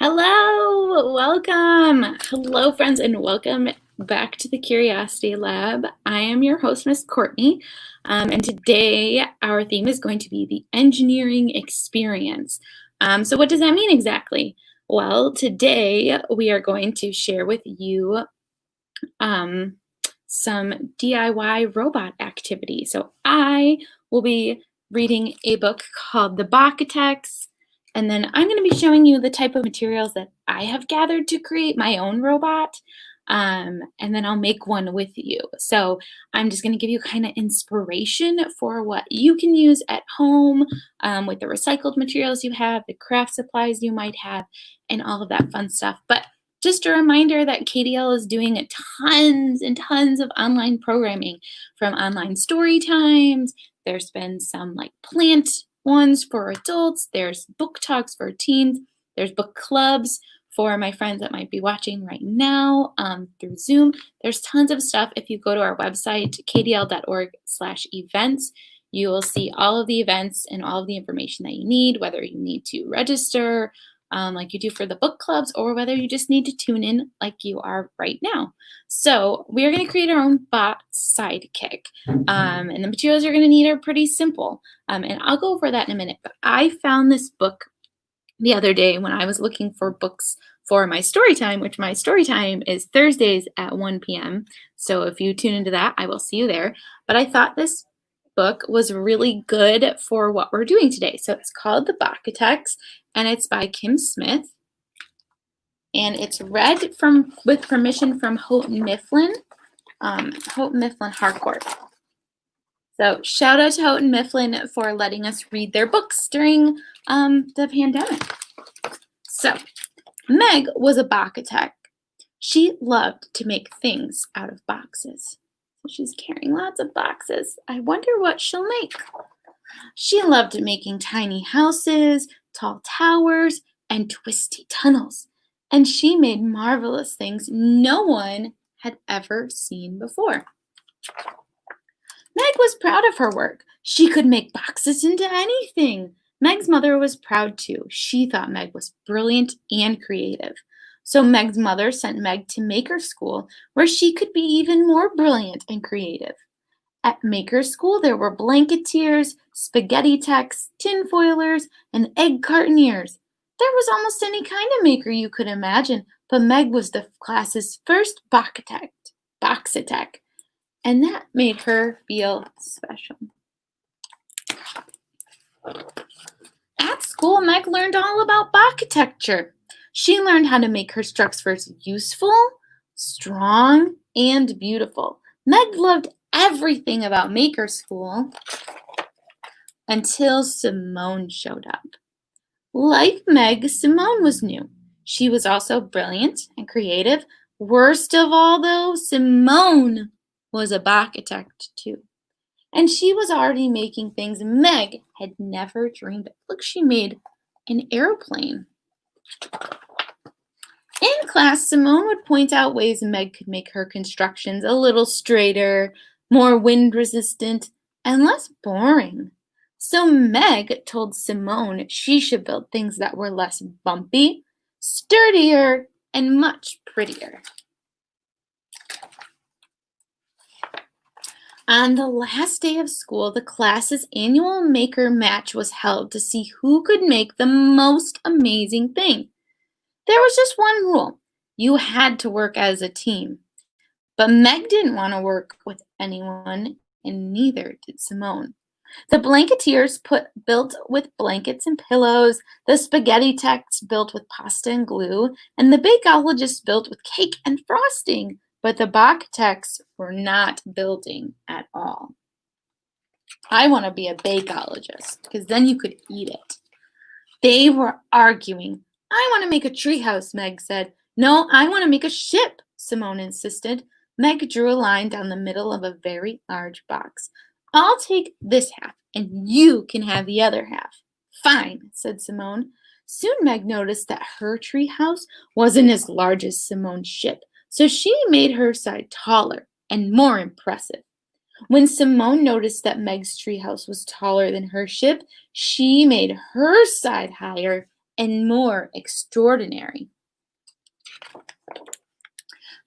Hello, welcome. Hello, friends, and welcome back to the Curiosity Lab. I am your host, Miss Courtney, and today our theme is going to be the engineering experience. So what does that mean exactly? Well, today we are going to share with you um, some DIY robot activity. So I will be reading a book called The Architects, and then I'm going to be showing you the type of materials that I have gathered to create my own robot. And then I'll make one with you. So I'm just going to give you kind of inspiration for what you can use at home with the recycled materials you have, the craft supplies you might have, and all of that fun stuff. But just a reminder that KDL is doing tons and tons of online programming, from online story times. There's been some like plant ones for adults. There's book talks for teens. There's book clubs for my friends that might be watching right now through Zoom. There's tons of stuff. If you go to our website, kdl.org/events, you will see all of the events and all of the information that you need, whether you need to register like you do for the book clubs, or whether you just need to tune in like you are right now. So we are going to create our own bot sidekick. And the materials you're going to need are pretty simple. And I'll go over that in a minute. But I found this book the other day when I was looking for books for my story time, which my story time is Thursdays at 1 p.m. So if you tune into that, I will see you there. But I thought this book was really good for what we're doing today. So it's called The Architects, and it's by Kim Smith. And it's read with permission from Houghton Mifflin Harcourt. So shout out to Houghton Mifflin for letting us read their books during the pandemic. So Meg was a architect. She loved to make things out of boxes. So she's carrying lots of boxes. I wonder what she'll make. She loved making tiny houses, tall towers, and twisty tunnels. And she made marvelous things no one had ever seen before. Meg was proud of her work. She could make boxes into anything. Meg's mother was proud too. She thought Meg was brilliant and creative. So Meg's mother sent Meg to Maker School, where she could be even more brilliant and creative. At Maker School, there were blanketeers, spaghetti techs, tinfoilers, and egg cartoniers. There was almost any kind of maker you could imagine, but Meg was the class's first boxitect, and that made her feel special. At school, Meg learned all about architecture. She learned how to make her structures useful, strong, and beautiful. Meg loved everything about Maker School until Simone showed up. Like Meg, Simone was new. She was also brilliant and creative. Worst of all, though, Simone was a architect too. And she was already making things Meg had never dreamed of. Look, she made an airplane. In class, Simone would point out ways Meg could make her constructions a little straighter, more wind-resistant, and less boring. So Meg told Simone she should build things that were less bumpy, sturdier, and much prettier. On the last day of school, the class's annual maker match was held to see who could make the most amazing thing. There was just one rule. You had to work as a team. But Meg didn't want to work with anyone, and neither did Simone. The blanketeers built with blankets and pillows, the spaghetti techs built with pasta and glue, and the bakeologists built with cake and frosting. But the architects were not building at all. I want to be a bakeologist, because then you could eat it. They were arguing. I want to make a treehouse, Meg said. No, I want to make a ship, Simone insisted. Meg drew a line down the middle of a very large box. I'll take this half, and you can have the other half. Fine, said Simone. Soon Meg noticed that her treehouse wasn't as large as Simone's ship, so she made her side taller and more impressive. When Simone noticed that Meg's treehouse was taller than her ship, she made her side higher and more extraordinary.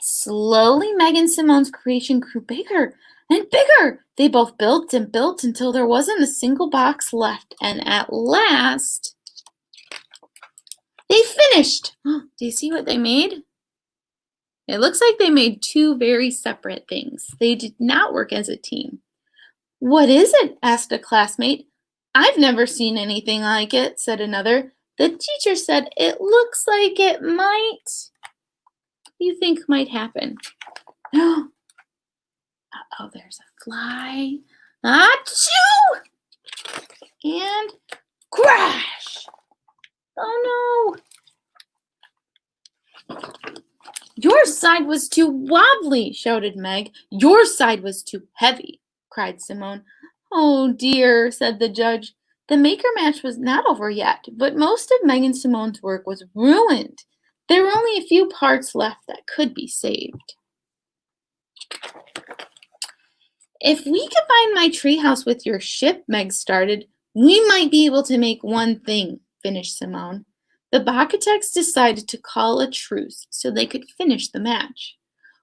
Slowly, Meg and Simone's creation grew bigger and bigger. They both built and built until there wasn't a single box left, and at last, they finished. Do you see what they made? It looks like they made two very separate things. They did not work as a team. "What is it?" asked a classmate. "I've never seen anything like it," said another. "The teacher said it looks like it might." You think might happen? Oh, there's a fly. Achoo! And crash! Oh no! "Your side was too wobbly," shouted Meg. "Your side was too heavy," cried Simone. "Oh dear," said the judge. The maker match was not over yet, but most of Meg and Simone's work was ruined. There were only a few parts left that could be saved. "If we combine my treehouse with your ship," Meg started, "we might be able to make one thing," finished Simone. The Bacatechs decided to call a truce so they could finish the match.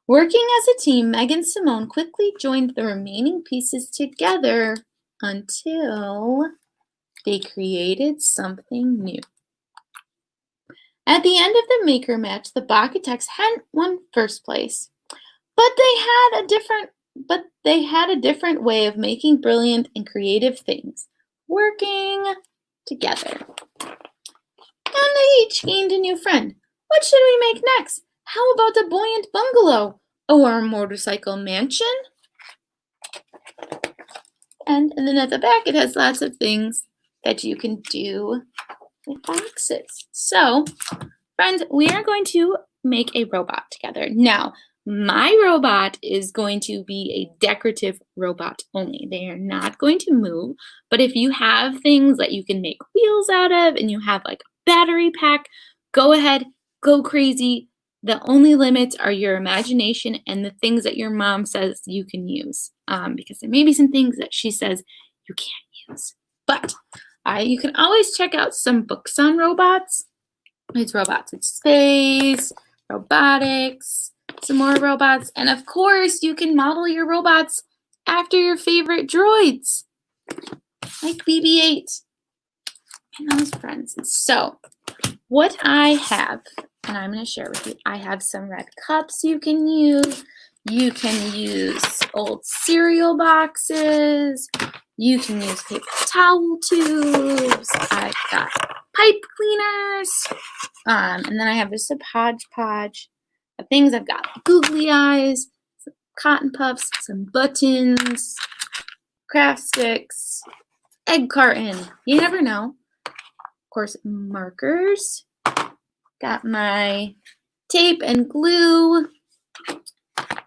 Working as a team, Meg and Simone quickly joined the remaining pieces together until they created something new. At the end of the maker match, the Bacatechs hadn't won first place, but they had a different way of making brilliant and creative things, working together. And they each gained a new friend. What should we make next? How about a buoyant bungalow or a motorcycle mansion? And then at the back, it has lots of things that you can do with boxes. So, friends, we are going to make a robot together. Now, my robot is going to be a decorative robot only. They are not going to move, but if you have things that you can make wheels out of and you have like a battery pack, go ahead, go crazy. The only limits are your imagination and the things that your mom says you can use, because there may be some things that she says you can't use. But you can always check out some books on robots. It's robots in space, robotics, some more robots, and of course you can model your robots after your favorite droids, like BB-8 and those friends. So, what I have, and I'm going to share with you, I have some red cups you can use. You can use old cereal boxes. You can use paper towel tubes. I've got pipe cleaners. And then I have just a hodgepodge of things. I've got googly eyes, some cotton puffs, some buttons, craft sticks, egg carton. You never know. Of course, markers. Got my tape and glue.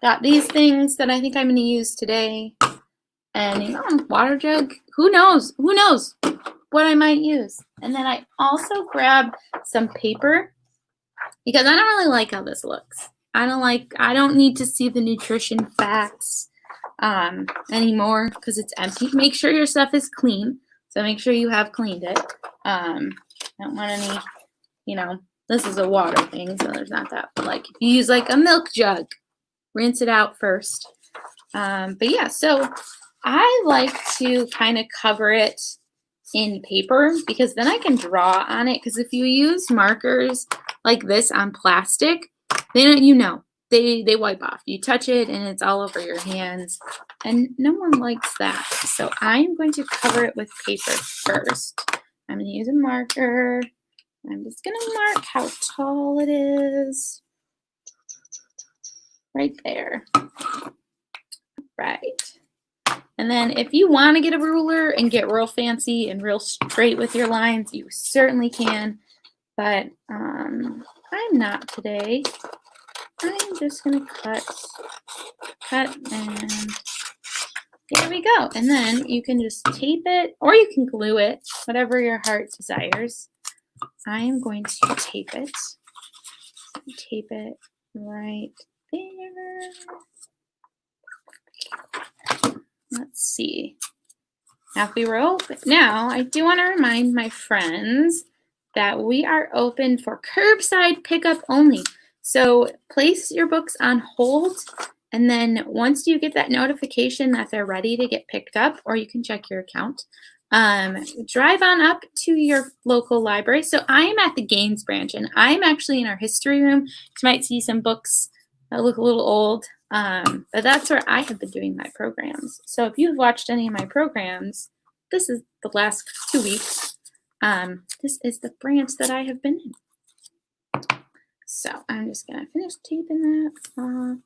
Got these things that I think I'm going to use today. And water jug. Who knows? Who knows what I might use? And then I also grabbed some paper because I don't really like how this looks. I don't need to see the nutrition facts anymore because it's empty. Make sure your stuff is clean. So make sure you have cleaned it. I don't want any, this is a water thing, so there's not that. But like if you use like a milk jug, rinse it out first. But yeah, so I like to kind of cover it in paper because then I can draw on it. Because if you use markers like this on plastic, then they wipe off. You touch it and it's all over your hands, and no one likes that. So I'm going to cover it with paper first. I'm going to use a marker. I'm just going to mark how tall it is. Right there. Right. And then if you want to get a ruler and get real fancy and real straight with your lines, you certainly can. But I'm not today. I'm just going to cut, and there we go. And then you can just tape it, or you can glue it, whatever your heart desires. I am going to tape it. Tape it right there. Let's see. Now, I do want to remind my friends that we are open for curbside pickup only. So place your books on hold, and then once you get that notification that they're ready to get picked up, or you can check your account, drive on up to your local library. So I am at the Gaines branch, and I'm actually in our history room. You might see some books that look a little old, but that's where I have been doing my programs. So if you've watched any of my programs, this is the last 2 weeks. This is the branch that I have been in. So I'm just gonna finish taping that off.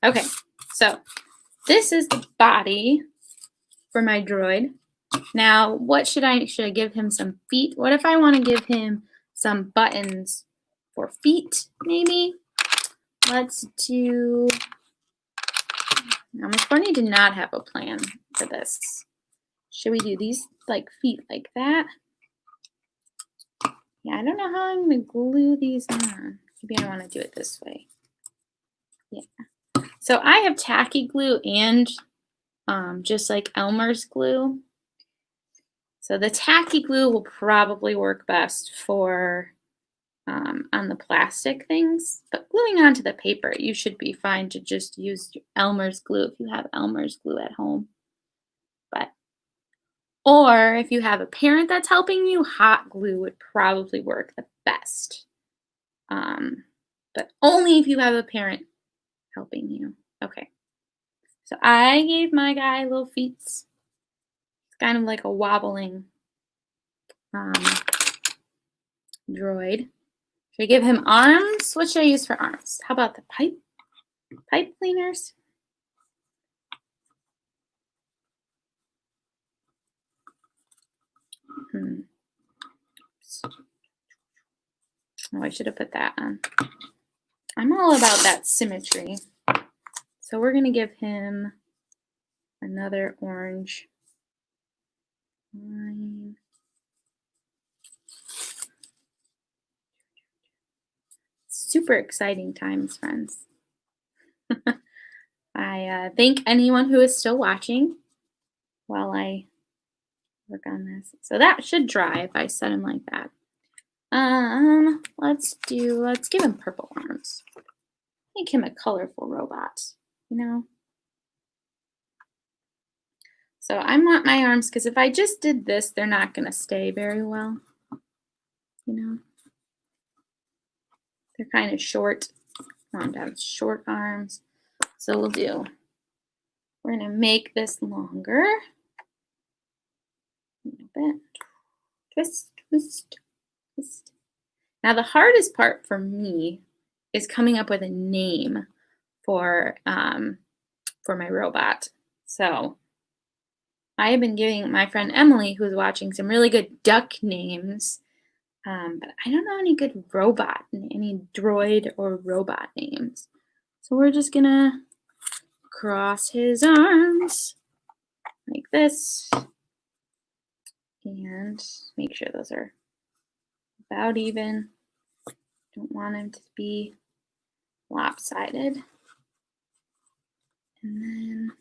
Okay, so this is the body for my droid. Now, what should I give him some feet? What if I want to give him some buttons for feet, maybe? Let's do, now Miss Courtnei did not have a plan for this. Should we do these like feet like that? Yeah, I don't know how I'm gonna glue these on. Maybe I want to do it this way. Yeah. So I have tacky glue and just like Elmer's glue. So the tacky glue will probably work best for on the plastic things, but gluing onto the paper, you should be fine to just use Elmer's glue if you have Elmer's glue at home. Or if you have a parent that's helping you, hot glue would probably work the best. But only if you have a parent helping you. Okay. So I gave my guy little feet. It's kind of like a wobbling droid. Should I give him arms? What should I use for arms? How about the pipe cleaners? Oh, I should have put that on. I'm all about that symmetry. So we're going to give him another orange line. Super exciting times, friends. I thank anyone who is still watching while I work on this. So that should dry if I set him like that. Let's give him purple arms. Make him a colorful robot, you know? So I want my arms, because if I just did this, they're not going to stay very well, you know? They're kind of short. I want to have short arms. So we're going to make this longer. A little bit. Twist, twist, twist. Now the hardest part for me is coming up with a name for my robot. So I have been giving my friend Emily, who's watching, some really good duck names, but I don't know any good any droid or robot names. So we're just gonna cross his arms like this and make sure those are about even. Don't want him to be lopsided. And then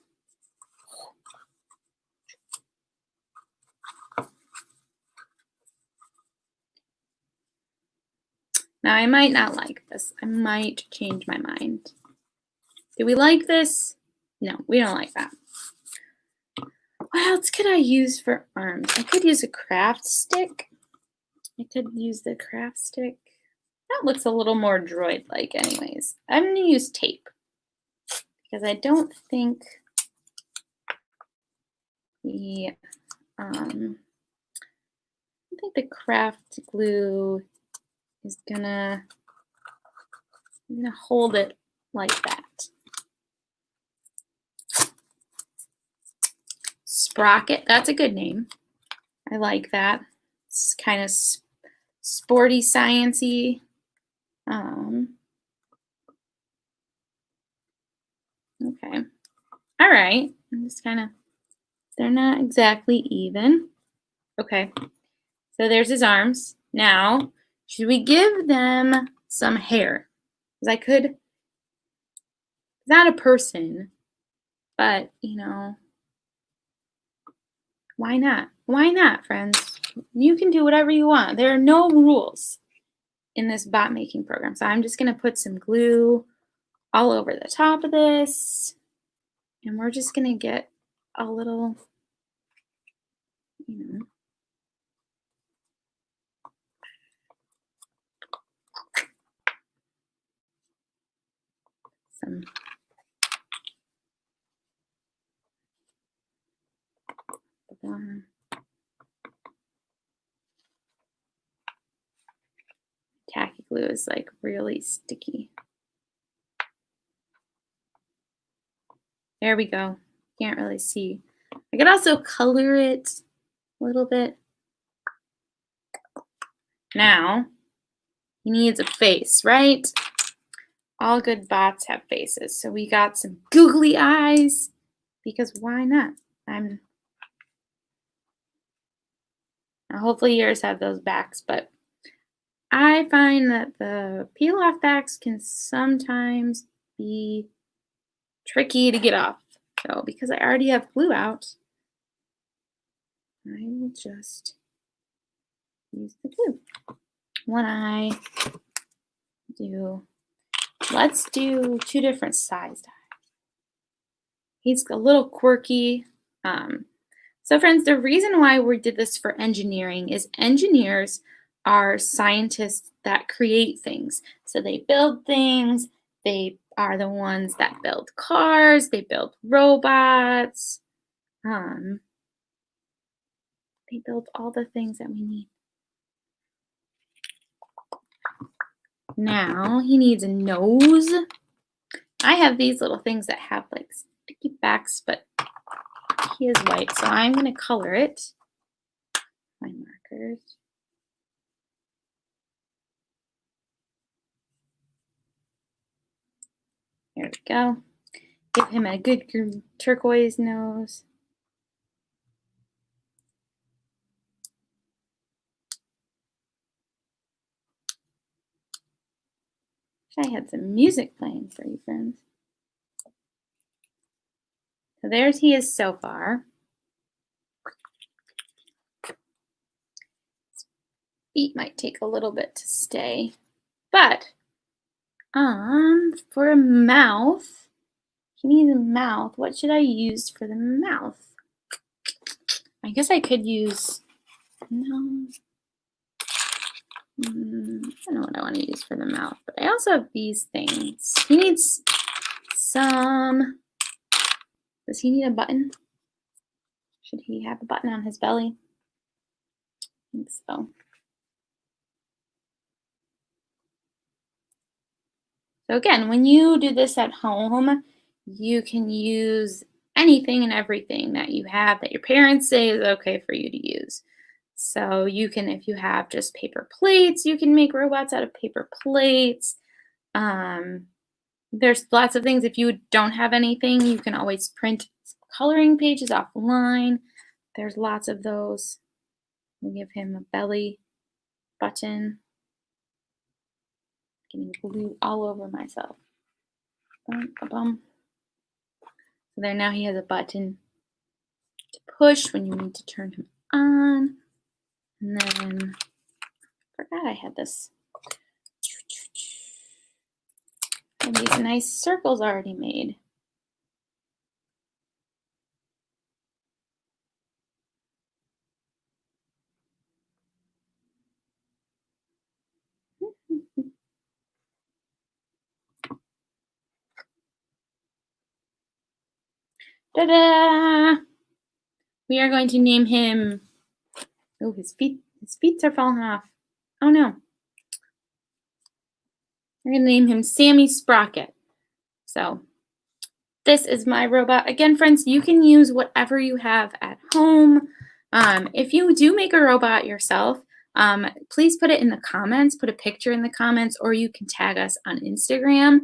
now I might not like this. I might change my mind. Do we like this? No, we don't like that. What else could I use for arms? I could use a craft stick. I could use the craft stick. That looks a little more droid-like anyways. I'm going to use tape because I don't think the craft glue is gonna hold it like that. Sprocket, that's a good name. I like that. It's kind of sporty, science-y. Okay. All right. I'm just they're not exactly even. Okay. So there's his arms. Now, should we give them some hair? Because it's not a person, but, you know, why not? Why not, friends? You can do whatever you want. There are no rules in this bot making program. So I'm just going to put some glue all over the top of this. And we're just going to get a little, you know, some tacky glue is like really sticky. There we go. Can't really see. I could also color it a little bit. Now, he needs a face, right? All good bots have faces. So we got some googly eyes, because why not? Hopefully yours have those backs, but I find that the peel-off backs can sometimes be tricky to get off. So because I already have glue out, I will just use the glue. One eye, let's do 2 different sized eyes. He's a little quirky. So friends, the reason why we did this for engineering is engineers are scientists that create things. So they build things, they are the ones that build cars, they build robots, they build all the things that we need. Now he needs a nose. I have these little things that have like sticky backs, but he is white, so I'm going to color it. My markers. There we go. Give him a good turquoise nose. I had some music playing for you, friends. So there's he is so far. Feet might take a little bit to stay, but for a mouth, he needs a mouth. What should I use for the mouth? I guess I could use, no, I don't know what I want to use for the mouth, but I also have these things. He needs some, does he need a button? Should he have a button on his belly? I think so. So again, when you do this at home, you can use anything and everything that you have that your parents say is okay for you to use. So you can, if you have just paper plates, you can make robots out of paper plates. There's lots of things. If you don't have anything, you can always print coloring pages offline. There's lots of those. We'll give him a belly button. Getting glue all over myself. So there, now he has a button to push when you need to turn him on. And then, I forgot I had this. And these nice circles already made. Ta-da! We are going to name him, oh, his feet are falling off. Oh no. We're going to name him Sammy Sprocket. So this is my robot. Again, friends, you can use whatever you have at home. If you do make a robot yourself, please put it in the comments, put a picture in the comments, or you can tag us on Instagram.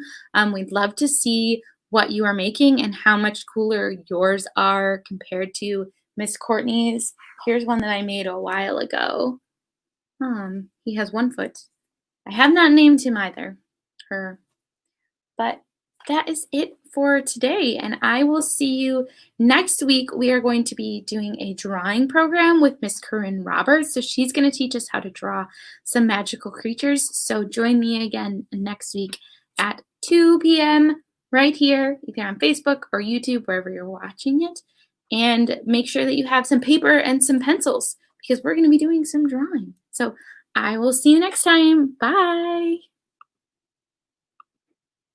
We'd love to see what you are making and how much cooler yours are compared to Miss Courtney's. Here's one that I made a while ago. He has 1 foot. I have not named him either, her, but that is it for today, and I will see you next week. We are going to be doing a drawing program with Miss Corinne Roberts, so she's going to teach us how to draw some magical creatures. So join me again next week at 2 p.m. right here, either on Facebook or YouTube, wherever you're watching it. And make sure that you have some paper and some pencils because we're going to be doing some drawing. So I will see you next time. Bye.